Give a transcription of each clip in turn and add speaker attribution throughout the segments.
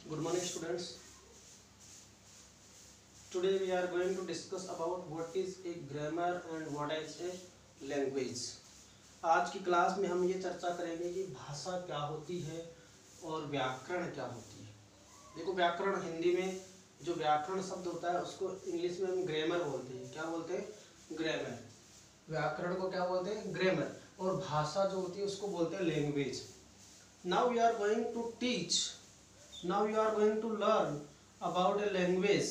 Speaker 1: Good morning, students. Today we are going to discuss about what is a grammar and what is a language. आज की class में हम ये चर्चा करेंगे कि भाषा क्या होती है और व्याकरण क्या होती है। देखो, व्याकरण हिंदी में जो व्याकरण शब्द होता है उसको इंग्लिश में हम ग्रामर बोलते हैं। क्या बोलते हैं? ग्रामर। व्याकरण को क्या बोलते हैं? ग्रामर। और भाषा जो होती है उसको बोलते हैं language. Now we are going to teach, now we are going to learn about a language,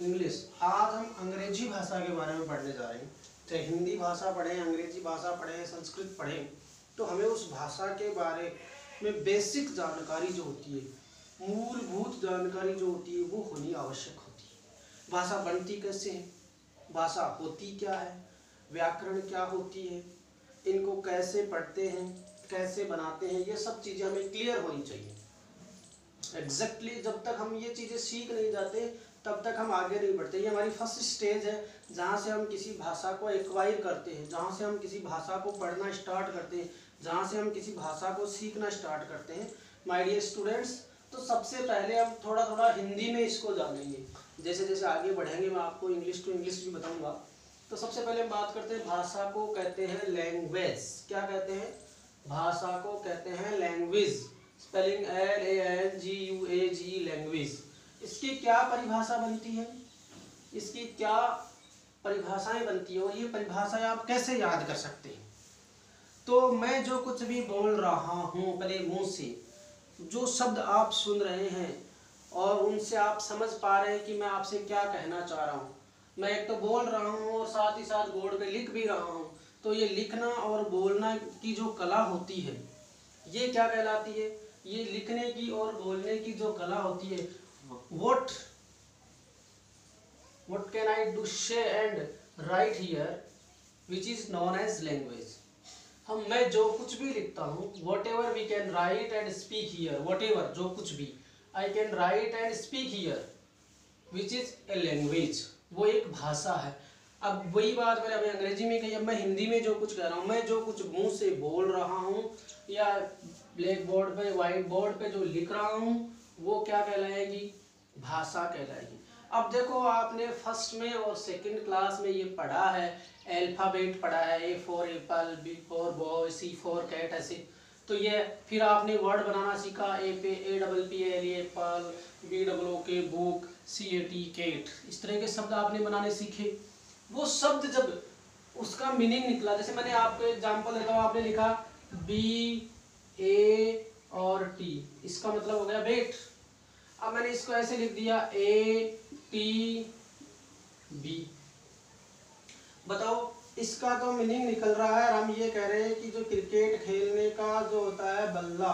Speaker 1: English. आज हम अंग्रेजी भाषा के बारे में पढ़ने जा रहे हैं। चाहे हिंदी भाषा पढ़ें, अंग्रेजी भाषा पढ़ें, संस्कृत पढ़ें, तो हमें उस भाषा के बारे में बेसिक जानकारी जो होती है, मूलभूत जानकारी जो होती है, वो होनी आवश्यक होती है। भाषा बनती कैसे है, भाषा होती क्या है, व्याकरण क्या होती है, इनको कैसे पढ़ते हैं, कैसे बनाते हैं, ये सब चीज़ें हमें क्लियर होनी चाहिए। एग्जैक्टली जब तक हम ये चीज़ें सीख नहीं जाते तब तक हम आगे नहीं बढ़ते। ये हमारी फर्स्ट स्टेज है जहाँ से हम किसी भाषा को एक्वायर करते हैं, जहाँ से हम किसी भाषा को पढ़ना स्टार्ट करते हैं, जहाँ से हम किसी भाषा को सीखना स्टार्ट करते हैं। माय डियर स्टूडेंट्स, तो सबसे पहले हम थोड़ा थोड़ा हिंदी में इसको जानेंगे। जैसे जैसे आगे बढ़ेंगे मैं आपको इंग्लिश टू इंग्लिश भी बताऊँगा। तो सबसे पहले हम बात करते हैं, भाषा को कहते हैं लैंग्वेज। क्या कहते हैं? भाषा को कहते हैं लैंग्वेज। Spelling LANGUAGE, language. इसकी क्या परिभाषा बनती है, इसकी क्या परिभाषाएं बनती है और ये परिभाषाएं आप कैसे याद कर सकते हैं? तो मैं जो कुछ भी बोल रहा हूँ अपने मुंह से, जो शब्द आप सुन रहे हैं और उनसे आप समझ पा रहे हैं कि मैं आपसे क्या कहना चाह रहा हूँ। मैं एक तो बोल रहा हूँ और साथ ही साथ बोर्ड पे लिख भी रहा हूँ। तो ये लिखना और बोलना की जो कला होती है, ये क्या कहलाती है? ये लिखने की और बोलने की जो कला होती है, what can I do say and write here, which is known as language. मैं जो कुछ भी लिखता हूँ, whatever we can write and speak here, whatever जो कुछ भी I can write and speak here, which is a language, वो एक भाषा है। अब वही बात मैंने अभी अंग्रेजी में कही, अब मैं हिंदी में जो कुछ कह रहा हूँ, मैं जो कुछ मुंह से बोल रहा हूँ या ब्लैक बोर्ड पे, वाइट बोर्ड पे जो लिख रहा हूँ, वो क्या कहलाएगी? भाषा कहलाएगी। अब देखो, आपने फर्स्ट में और सेकंड क्लास में ये पढ़ा है, अल्फाबेट पढ़ा है, A for apple, B for boy, C for cat, ऐसे। तो ये फिर आपने वर्ड बनाना सीखा, APPLE apple, BOOK book, CAT cat, इस तरह के शब्द आपने बनाने सीखे। वो शब्द जब उसका मीनिंग निकला, जैसे मैंने आपको एग्जांपल देता हूँ, आपने लिखा BA और T, इसका मतलब हो गया बेट। अब मैंने इसको ऐसे लिख दिया ATB। बताओ, इसका तो मीनिंग निकल रहा है और हम ये कह रहे हैं कि जो क्रिकेट खेलने का जो होता है बल्ला,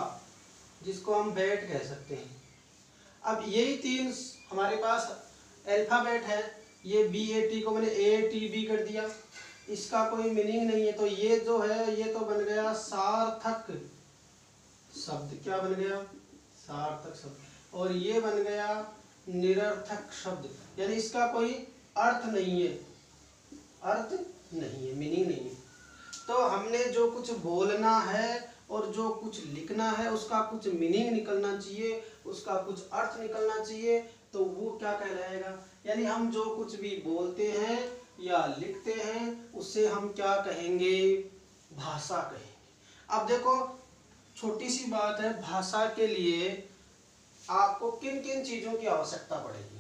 Speaker 1: जिसको हम बैट कह सकते हैं। अब यही तीन हमारे पास अल्फाबेट है, ये BAT को मैंने ATB कर दिया, इसका कोई मीनिंग नहीं है। तो ये जो है, ये तो बन गया सार्थक शब्द। क्या बन गया? सार्थक शब्द। और ये बन गया निरर्थक शब्द, यानी इसका कोई अर्थ नहीं है, अर्थ नहीं है, मीनिंग नहीं है। तो हमने जो कुछ बोलना है और जो कुछ लिखना है, उसका कुछ मीनिंग निकलना चाहिए, उसका कुछ अर्थ निकलना चाहिए, तो वो क्या कहलाएगा? यानी हम जो कुछ भी बोलते हैं या लिखते हैं, उससे हम क्या कहेंगे? भाषा कहेंगे। अब देखो, छोटी सी बात है, भाषा के लिए आपको किन किन चीजों की आवश्यकता पड़ेगी,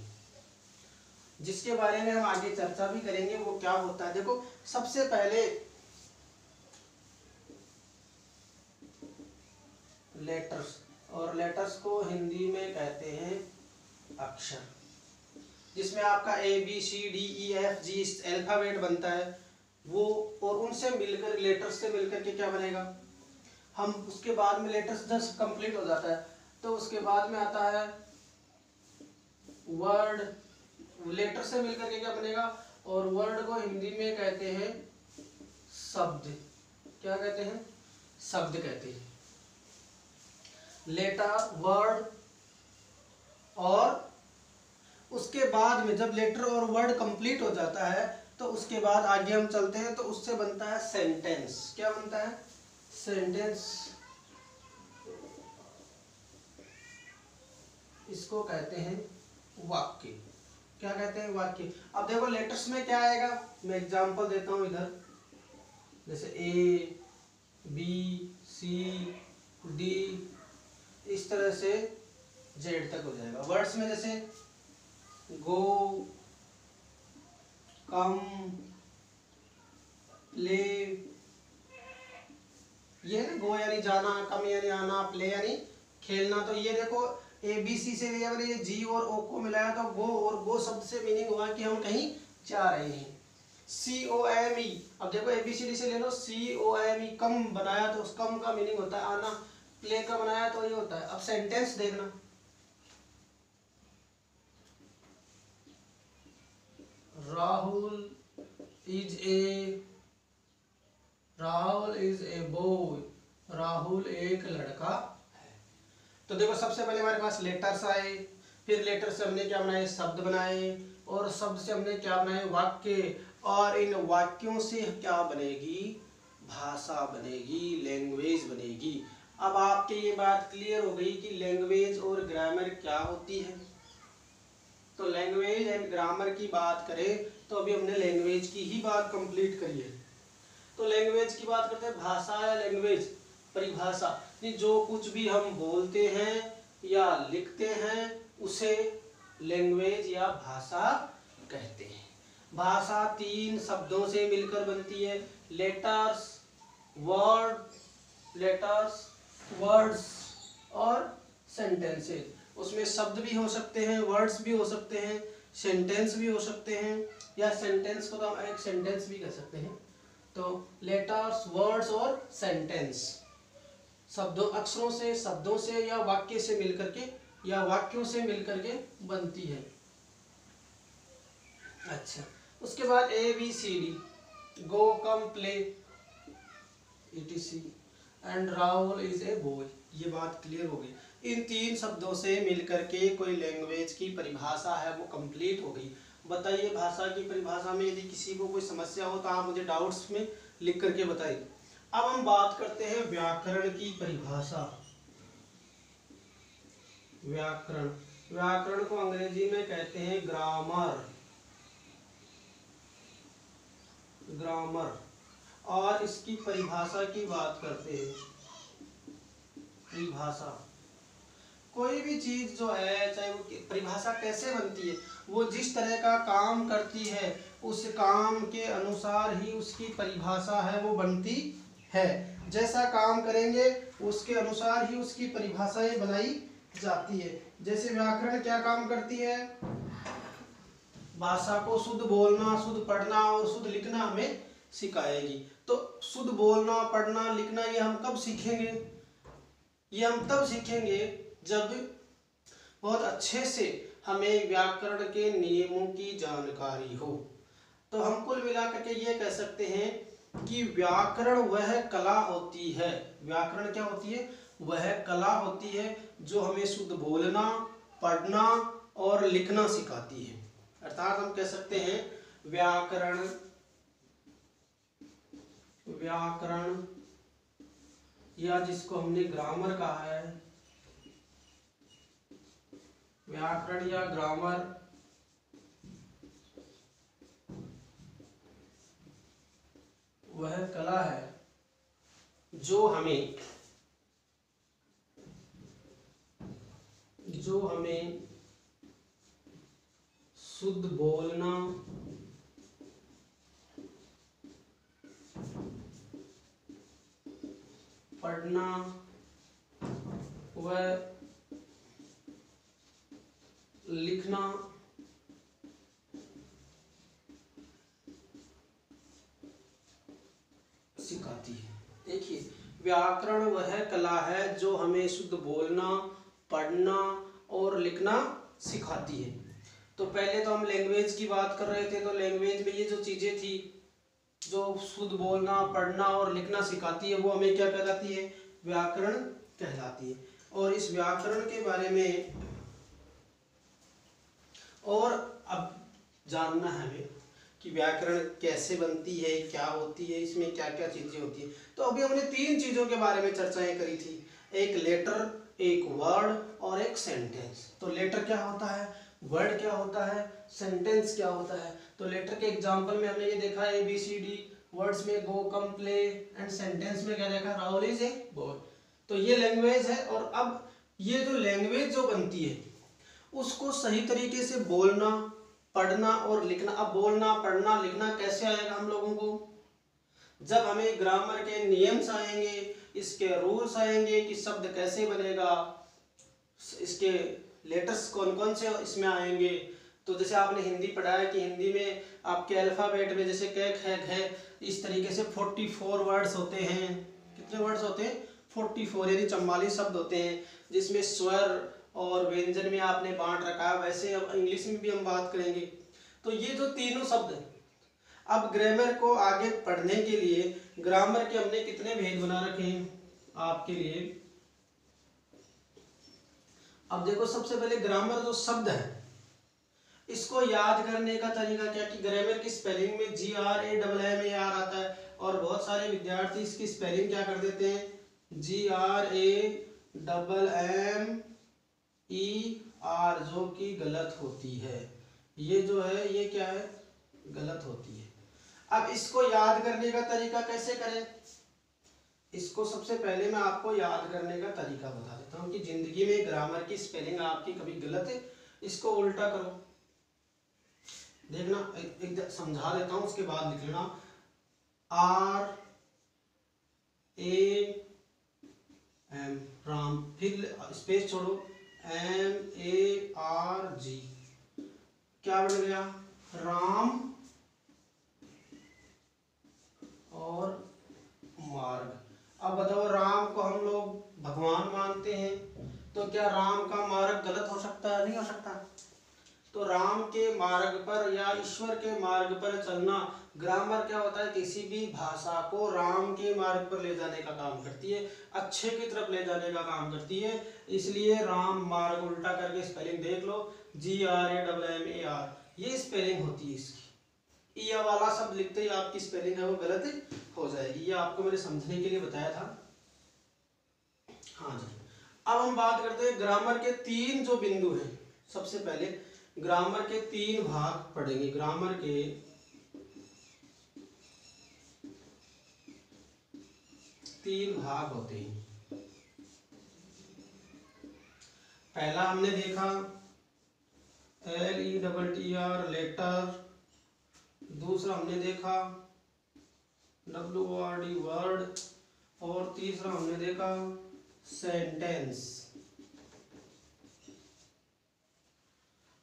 Speaker 1: जिसके बारे में हम आगे चर्चा भी करेंगे। वो क्या होता है? देखो, सबसे पहले लेटर्स, और लेटर्स को हिंदी में कहते हैं अक्षर, जिसमें आपका ABCDEFG अल्फाबेट बनता है वो, और उनसे मिलकर, लेटर्स से मिलकर के क्या बनेगा? हम उसके बाद में लेटर्स जस्ट कंप्लीट हो जाता है तो उसके बाद में आता है वर्ड। लेटर से मिलकर के क्या बनेगा? और वर्ड को हिंदी में कहते हैं शब्द। क्या कहते हैं? शब्द कहते हैं। लेटर, वर्ड, और उसके बाद में जब लेटर और वर्ड कंप्लीट हो जाता है तो उसके बाद आगे हम चलते हैं तो उससे बनता है सेंटेंस। क्या बनता है? सेंटेंस। इसको कहते हैं वाक्य। क्या कहते हैं? वाक्य। अब देखो लेटर्स में क्या आएगा, मैं एग्जांपल देता हूँ इधर, जैसे ए बी सी डी, इस तरह से जेड तक हो जाएगा। वर्ड्स में जैसे गो, कम, प्ले, ये ना गो यानी जाना, कम यानी आना, प्ले यानी खेलना। तो ये देखो ए बी सी से ये जी और ओ को मिलाया तो गो, और गो शब्द से मीनिंग हुआ कि हम कहीं जा रहे हैं। सी ओ एम ई, अब देखो ए बी सी डी से ले लो, सी ओ एम ई कम बनाया तो उस कम का मीनिंग होता है आना, प्ले का बनाया तो ये होता है। अब सेंटेंस देखना, Rahul is a boy, Rahul एक लड़का है। तो देखो सबसे पहले हमारे पास लेटर्स आए, फिर लेटर से हमने क्या बनाए, शब्द बनाए, और शब्द से हमने क्या बनाए, वाक्य, और इन वाक्यों से क्या बनेगी, भाषा बनेगी, लैंग्वेज बनेगी। अब आपके ये बात क्लियर हो गई कि लैंग्वेज और ग्रामर क्या होती है। तो लैंग्वेज एंड ग्रामर की बात करें तो अभी हमने लैंग्वेज की ही बात कंप्लीट करी है। तो लैंग्वेज की बात करते हैं, भाषा या लैंग्वेज, परिभाषा, जो कुछ भी हम बोलते हैं या लिखते हैं उसे लैंग्वेज या भाषा कहते हैं। भाषा 3 शब्दों से मिलकर बनती है, लेटर्स, वर्ड्स और सेंटेंसेस। उसमें शब्द भी हो सकते हैं, वर्ड्स भी हो सकते हैं, सेंटेंस भी हो सकते हैं, या सेंटेंस को तो हम एक सेंटेंस भी कह सकते हैं। तो लेटर्स, वर्ड्स और सेंटेंस शब्दों, अक्षरों से, शब्दों से या वाक्य से मिलकर के या वाक्यों से मिलकर के बनती है। अच्छा, उसके बाद A B C D, go, come, play, etc, and Rahul is a boy, ये बात क्लियर हो गई। इन 3 शब्दों से मिलकर के कोई लैंग्वेज की परिभाषा है वो कंप्लीट हो गई। बताइए भाषा की परिभाषा में यदि किसी को कोई समस्या हो तो आप मुझे डाउट्स में लिख करके बताइए। अब हम बात करते हैं व्याकरण की परिभाषा। व्याकरण को अंग्रेजी में कहते हैं ग्रामर, और इसकी परिभाषा की बात करते हैं। परिभाषा, कोई भी चीज जो है, चाहे वो परिभाषा कैसे बनती है, वो जिस तरह का काम करती है उस काम के अनुसार ही उसकी परिभाषा है वो बनती है। जैसा काम करेंगे उसके अनुसार ही उसकी परिभाषाएं बनाई जाती है। जैसे व्याकरण क्या काम करती है, भाषा को शुद्ध बोलना, शुद्ध पढ़ना और शुद्ध लिखना हमें सिखाएगी। तो शुद्ध बोलना, पढ़ना, लिखना ये हम कब सीखेंगे, ये हम तब सीखेंगे जब बहुत अच्छे से हमें व्याकरण के नियमों की जानकारी हो। तो हम कुल मिलाकर के ये कह सकते हैं कि व्याकरण वह कला होती है, व्याकरण क्या होती है, वह कला होती है जो हमें शुद्ध बोलना, पढ़ना और लिखना सिखाती है। अर्थात हम कह सकते हैं व्याकरण या जिसको हमने ग्रामर कहा है, व्याकरण या ग्रामर वह कला है जो हमें शुद्ध बोलना, पढ़ना व लिखना सिखाती है। देखिए, व्याकरण वह कला है जो हमें शुद्ध बोलना, पढ़ना और लिखना सिखाती है। तो पहले तो हम लैंग्वेज की बात कर रहे थे, तो लैंग्वेज में ये जो चीजें थी जो शुद्ध बोलना, पढ़ना और लिखना सिखाती है वो हमें क्या कहलाती है, व्याकरण कहलाती है। और इस व्याकरण के बारे में और अब जानना है हमें कि व्याकरण कैसे बनती है, क्या होती है, इसमें क्या क्या चीजें होती है। तो अभी हमने 3 चीजों के बारे में चर्चाएं करी थी। एक लेटर, एक वर्ड और एक सेंटेंस। तो लेटर क्या होता है, वर्ड क्या होता है, सेंटेंस क्या होता है। तो लेटर के एग्जांपल में हमने ये देखा ABCD, वर्ड्स में गो कम प्ले, एंड सेंटेंस में क्या देखा राहुल इज ए बॉय। तो ये लैंग्वेज है। और अब ये जो लैंग्वेज जो बनती है उसको सही तरीके से बोलना, पढ़ना और लिखना। अब बोलना, पढ़ना, लिखना कैसे आएगा हम लोगों को, जब हमें ग्रामर के नियम्स आएंगे, इसके रूल्स आएंगे कि शब्द कैसे बनेगा, इसके लेटर्स कौन कौन से इसमें आएंगे। तो जैसे आपने हिंदी पढ़ा है कि हिंदी में आपके अल्फ़ाबेट में जैसे क ख घ इस तरीके से 44 वर्ड्स होते हैं। कितने वर्ड्स होते हैं, 44, यानी 44 शब्द होते हैं, जिसमें स्वर और व्यंजन में आपने बांट रखा है। वैसे अब इंग्लिश में भी हम बात करेंगे। तो ये जो तीनों शब्द हैं, अब ग्रामर को आगे पढ़ने के लिए ग्रामर के हमने कितने भेद बना रखे हैं आपके लिए। अब देखो, सबसे पहले ग्रामर जो शब्द है इसको याद करने का तरीका क्या, कि ग्रामर की स्पेलिंग में GRAMMAR आता है, और बहुत सारे विद्यार्थी इसकी स्पेलिंग क्या कर देते हैं, GRAMMER, जो कि गलत होती है। ये जो है ये क्या है, गलत होती है। अब इसको याद करने का तरीका कैसे करें, इसको सबसे पहले मैं आपको याद करने का तरीका बता देता हूँ कि जिंदगी में ग्रामर की स्पेलिंग आपकी कभी गलत है, इसको उल्टा करो। देखना, एक समझा देता हूँ, उसके बाद लिख लेना। RAM, राम, फिर स्पेस छोड़ो, MARG, क्या बन गया, राम और मार्ग। अब बताओ, राम को हम लोग भगवान मानते हैं, तो क्या राम का मार्ग गलत हो सकता है, नहीं हो सकता। तो राम के मार्ग पर या ईश्वर के मार्ग पर चलना, ग्रामर क्या होता है, किसी भी भाषा को राम के मार्ग पर ले जाने का काम करती है, अच्छे की तरफ ले जाने का काम करती है। इसलिए राम मार्ग उल्टा करके स्पेलिंग देख लो, GRAMMAR, ये स्पेलिंग होती है इसकी। ये वाला शब्द लिखते ही आपकी स्पेलिंग है वो गलत हो जाएगी। ये आपको मैंने समझने के लिए बताया था। हाँ जी, अब हम बात करते हैं ग्रामर के 3 जो बिंदु हैं। सबसे पहले ग्रामर के 3 भाग पढ़ेंगे। ग्रामर के 3 भाग होते हैं। पहला हमने देखा LETTER, लेटर। दूसरा हमने देखा WORD, वर्ड। और तीसरा हमने देखा सेंटेंस।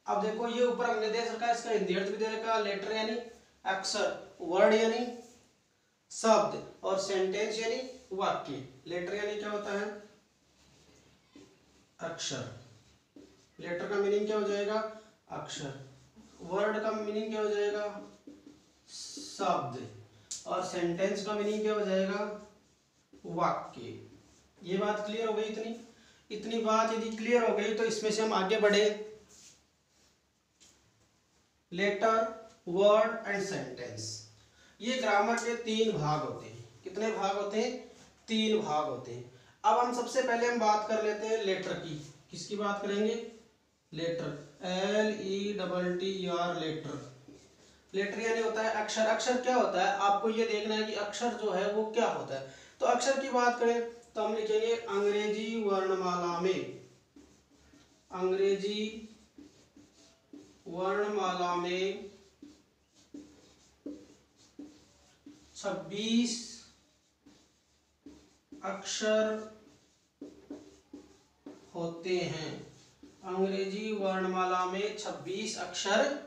Speaker 1: अब देखो, ये ऊपर हमने दे रखा है, इसका हिंदी अर्थ भी दे रखा, लेटर यानी अक्षर, वर्ड यानी शब्द, और सेंटेंस यानी वाक्य। लेटर यानी क्या होता है, अक्षर। लेटर का मीनिंग क्या हो जाएगा, अक्षर। वर्ड का मीनिंग क्या हो जाएगा, शब्द। और सेंटेंस का मीनिंग क्या हो जाएगा, वाक्य। ये बात क्लियर हो गई। इतनी बात यदि क्लियर हो गई तो इसमें से हम आगे बढ़े। लेटर, वर्ड एंड सेंटेंस, ये ग्रामर के 3 भाग होते हैं। कितने भाग होते हैं, 3 भाग होते हैं। अब हम सबसे पहले हम बात कर लेते हैं लेटर की। किसकी बात करेंगे, लेटर, LETTER, लेटर। लेटर यानी होता है अक्षर। अक्षर क्या होता है, आपको ये देखना है कि अक्षर जो है वो क्या होता है। तो अक्षर की बात करें तो हम लिखेंगे अंग्रेजी वर्णमाला में, अंग्रेजी वर्णमाला में 26 अक्षर होते हैं। अंग्रेजी वर्णमाला में 26 अक्षर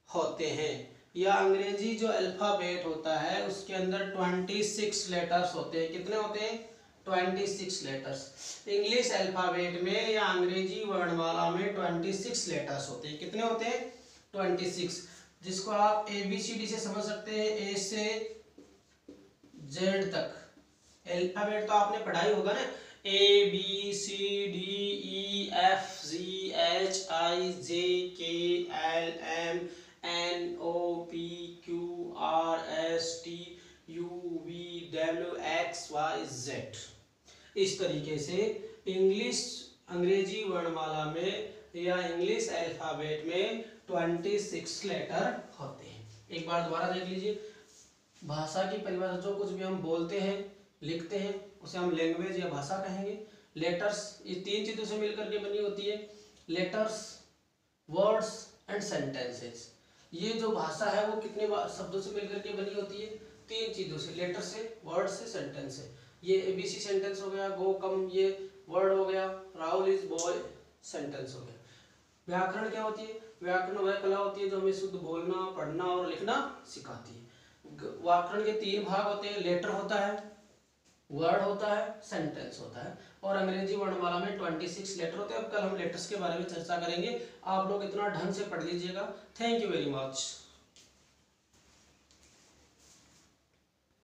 Speaker 1: होते हैं। या अंग्रेजी जो अल्फाबेट होता है उसके अंदर 26 लेटर्स होते हैं। कितने होते हैं, 26 लेटर्स। इंग्लिश अल्फाबेट में या अंग्रेजी वर्णमाला में 26 लेटर्स होते हैं। कितने होते हैं, 26, जिसको आप ABCD से समझ सकते हैं, A से Z तक। अल्फाबेट तो आपने पढ़ाई होगा ना, ABCDEFGHIJKLMNOPQRSTUVWXYZ। इस तरीके से इंग्लिश अंग्रेजी वर्णमाला में या इंग्लिश अल्फाबेट में 26 लेटर होते हैं। एक बार दोबारा देख लीजिए, भाषा की परिभाषा, जो कुछ भी हम बोलते हैं लिखते हैं उसे हम लैंग्वेज या भाषा कहेंगे। लेटर्स ये 3 चीज़ों से मिलकर के बनी होती है, लेटर्स, वर्ड्स एंड सेंटेंसेस। ये जो भाषा है वो कितने शब्दों से मिलकर के बनी होती है? 3 चीज़ों से, लेटर से, वर्ड से, सेंटेंस से। ये ABC सेंटेंस हो गया, गो कम ये वर्ड हो गया, राहुल इज बॉय सेंटेंस हो गया। व्याकरण क्या होती है? व्याकरण वह कला होती है जो हमें शुद्ध बोलना, पढ़ना और लिखना सिखाती है। व्याकरण के 3 भाग होते हैं, लेटर होता है, वर्ड होता है, सेंटेंस होता है। और अंग्रेजी वर्णमाला में 26 लेटर होते हैं। अब कल हम लेटर्स के बारे में चर्चा करेंगे। आप लोग इतना ढंग से पढ़ लीजिएगा। Thank you very much.